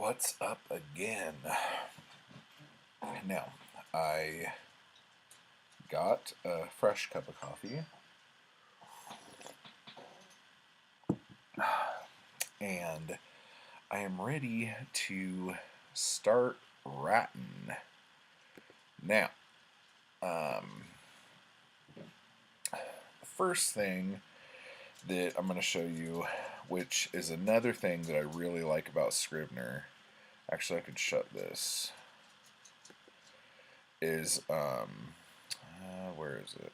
What's up again? Now, I got a fresh cup of coffee and I am ready to start ratting. Now, the first thing that I'm going to show you, which is another thing that I really like about Scrivener, actually, I could shut this, is, where is it?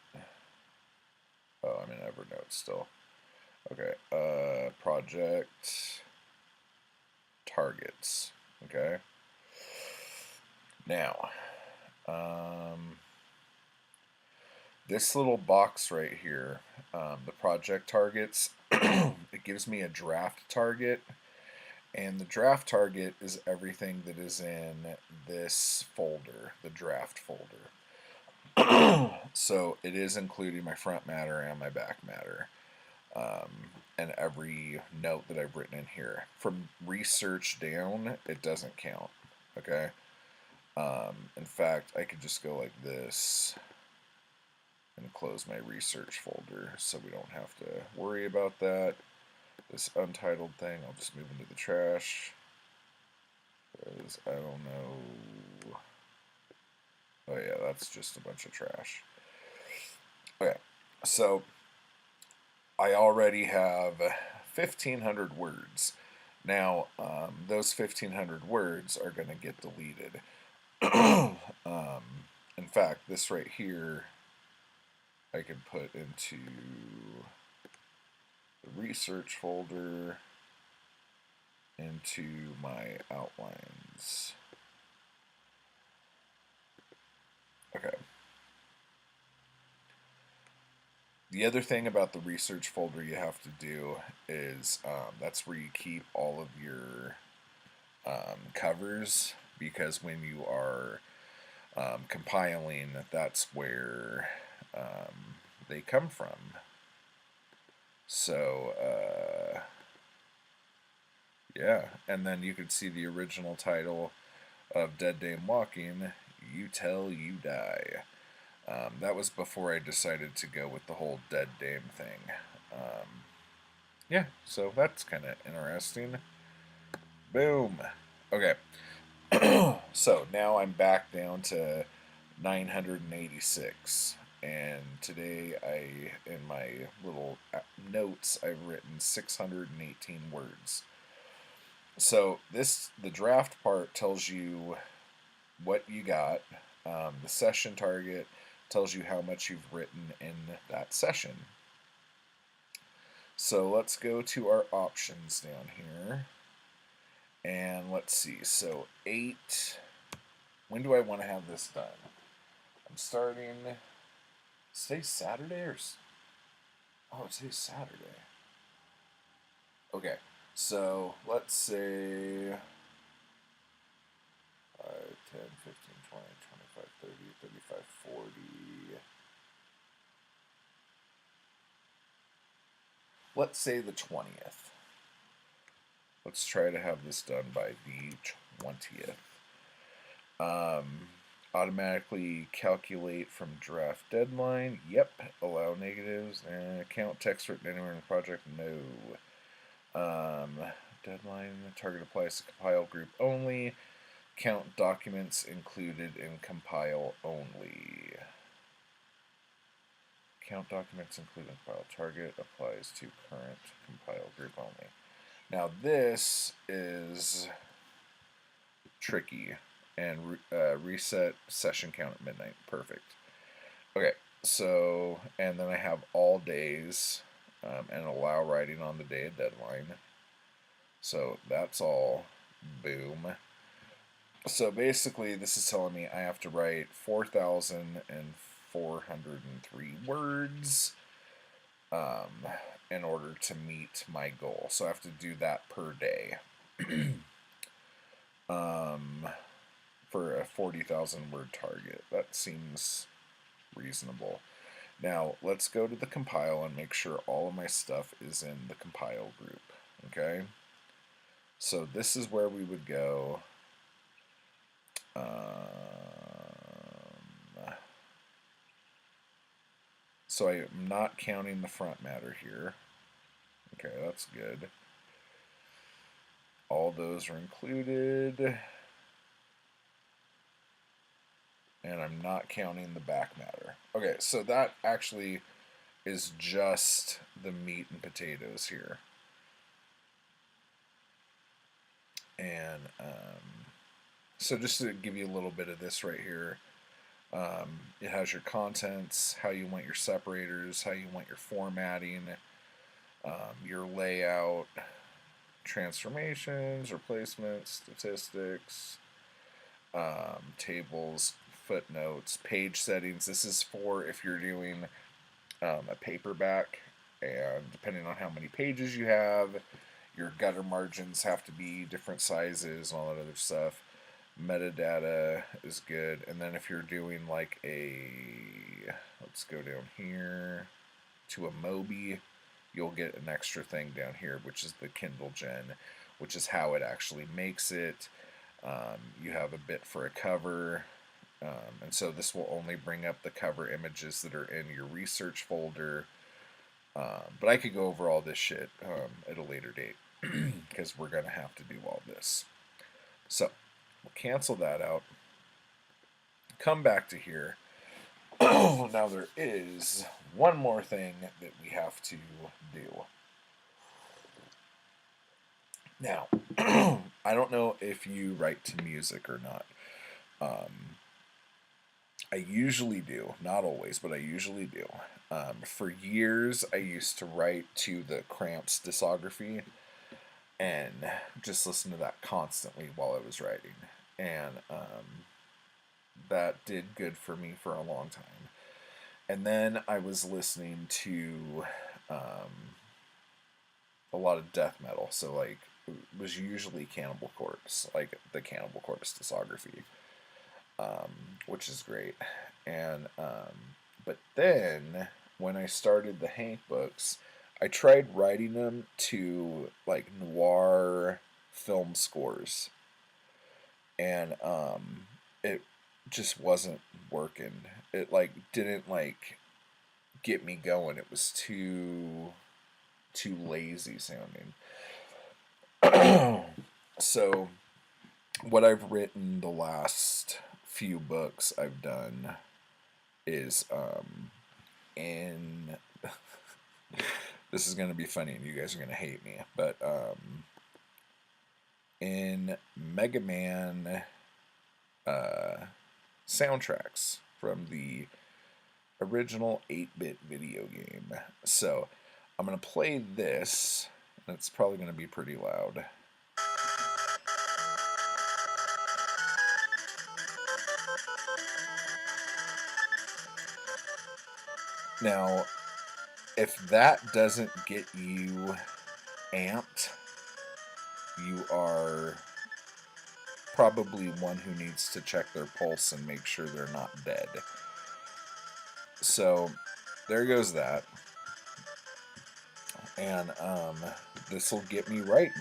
Oh, I'm in Evernote still. Okay, project targets. Okay. Now, this little box right here, the project targets, it gives me a draft target, and the draft target is everything that is in this folder, the draft folder. So it is including my front matter and my back matter. And every note that I've written in here. From research down, it doesn't count. Okay? In fact, I could just go like this and close my research folder so we don't have to worry about that. This untitled thing, I'll just move into the trash. Because I don't know. Oh, yeah, that's just a bunch of trash. Okay, so I already have 1,500 words. Now, those 1,500 words are going to get deleted. In fact, this right here, I can put into the research folder, into my outlines. Okay. The other thing about the research folder you have to do is that's where you keep all of your covers, because when you are compiling, that's where they come from. So, yeah, and then you can see the original title of Dead Dame Walking, You Tell You Die. That was before I decided to go with the whole Dead Dame thing. Yeah, so that's kind of interesting. Boom. Okay. So now I'm back down to 986. And today in my little notes, I've written 618 words. So the draft part tells you what you got. The session target tells you how much you've written in that session. So let's go to our options down here. And let's see. So 8. When do I want to have this done? I'm starting. Today's Saturday or? Oh, today's Saturday. Okay. So let's say 5, 10, 15, 20, 25, 30, 35, 40. Let's say the 20th. Let's try to have this done by the 20th. Automatically calculate from draft deadline. Yep. Allow negatives. Count text written anywhere in the project. No. Deadline. Target applies to compile group only. Count documents included in compile only. Count documents included in compile. Target applies to current compile group only. Now this is tricky. And reset session count at midnight. Perfect. Okay, so, and then I have all days and allow writing on the day of deadline. So that's all. Boom. So basically, this is telling me I have to write 4,403 words in order to meet my goal. So I have to do that per day. For a 40,000 word target. That seems reasonable. Now, let's go to the compile and make sure all of my stuff is in the compile group. Okay? So this is where we would go. So I'm not counting the front matter here. Okay, that's good. All those are included. And I'm not counting the back matter. Okay, so that actually is just the meat and potatoes here. And so just to give you a little bit of this right here, it has your contents, how you want your separators, how you want your formatting, your layout, transformations, replacements, statistics, tables, footnotes, page settings. This is for if you're doing a paperback, and depending on how many pages you have, your gutter margins have to be different sizes and all that other stuff. Metadata is good. And then if you're doing like let's go down here to a Mobi, you'll get an extra thing down here, which is the Kindle Gen, which is how it actually makes it. You have a bit for a cover, and so this will only bring up the cover images that are in your research folder. But I could go over all this shit at a later date because we're going to have to do all this. So we'll cancel that out. Come back to here. Now there is one more thing that we have to do. Now, I don't know if you write to music or not. I usually do. Not always, but I usually do. For years, I used to write to the Cramps discography and just listen to that constantly while I was writing. And that did good for me for a long time. And then I was listening to a lot of death metal. So, like, it was usually Cannibal Corpse, like the Cannibal Corpse discography, which is great. And, but then when I started the Hank books, I tried writing them to, like, noir film scores. And, it just wasn't working. It, like, didn't, like, get me going. It was too lazy sounding. So what I've written the last few books I've done is in this is going to be funny and you guys are going to hate me, but in Mega Man soundtracks from the original 8-bit video game. So I'm going to play this, and it's probably going to be pretty loud. Now, if that doesn't get you amped, you are probably one who needs to check their pulse and make sure they're not dead. So, there goes that. And this will get me writing.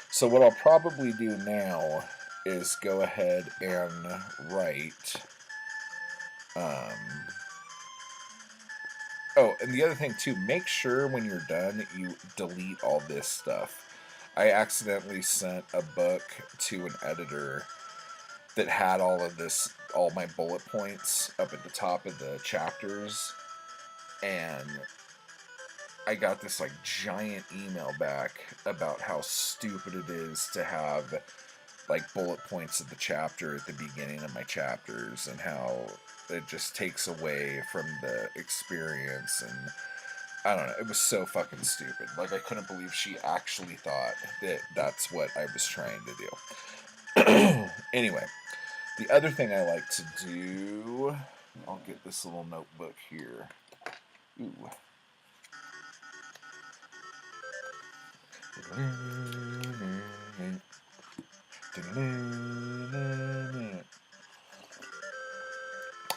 So what I'll probably do now is go ahead and write. Oh, and the other thing too, make sure when you're done that you delete all this stuff. I accidentally sent a book to an editor that had all of this, all my bullet points up at the top of the chapters, and I got this like giant email back about how stupid it is to have like bullet points of the chapter at the beginning of my chapters, and how it just takes away from the experience. And I don't know, it was so fucking stupid. Like, I couldn't believe she actually thought that that's what I was trying to do. Anyway, the other thing I like to do, I'll get this little notebook here. Ooh.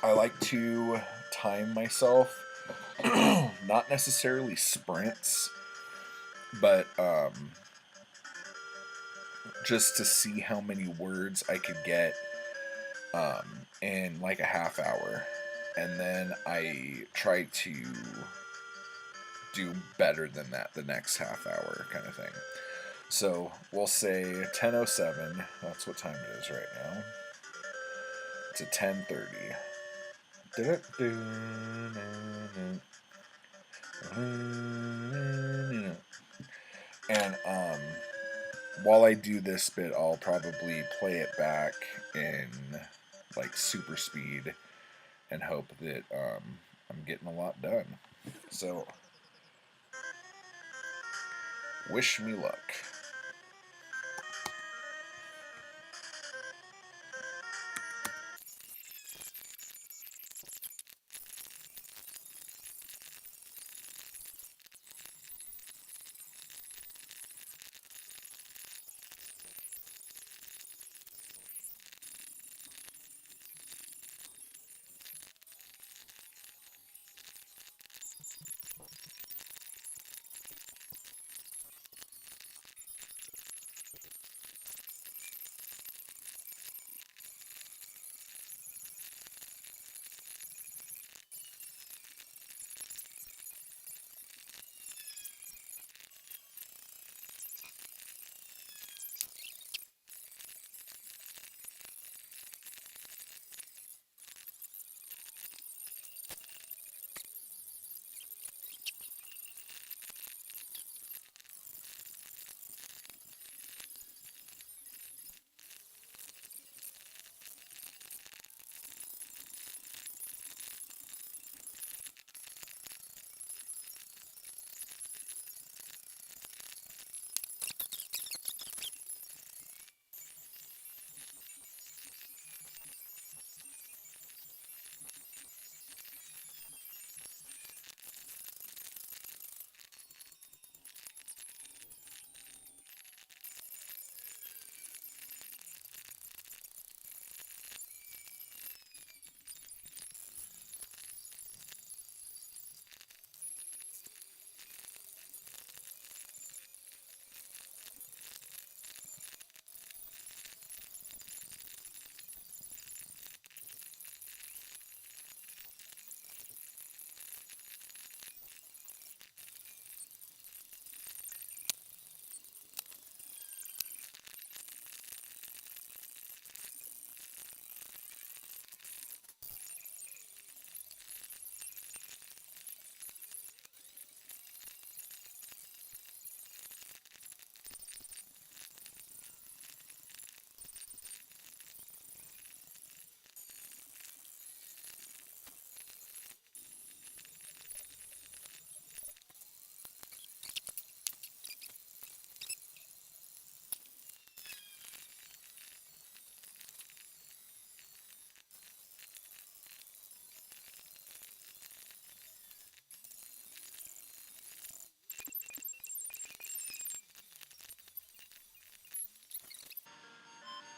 I like to time myself, not necessarily sprints, but just to see how many words I could get in like a half hour. And then I try to do better than that the next half hour kind of thing. So we'll say 10:07. That's what time it is right now. It's a 10:30. And while I do this bit, I'll probably play it back in like super speed and hope that I'm getting a lot done. So wish me luck.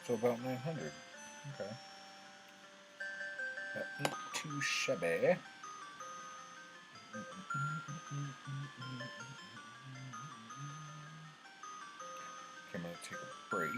So about 900. Okay. That ain't too shabby. Okay, I'm going to take a break.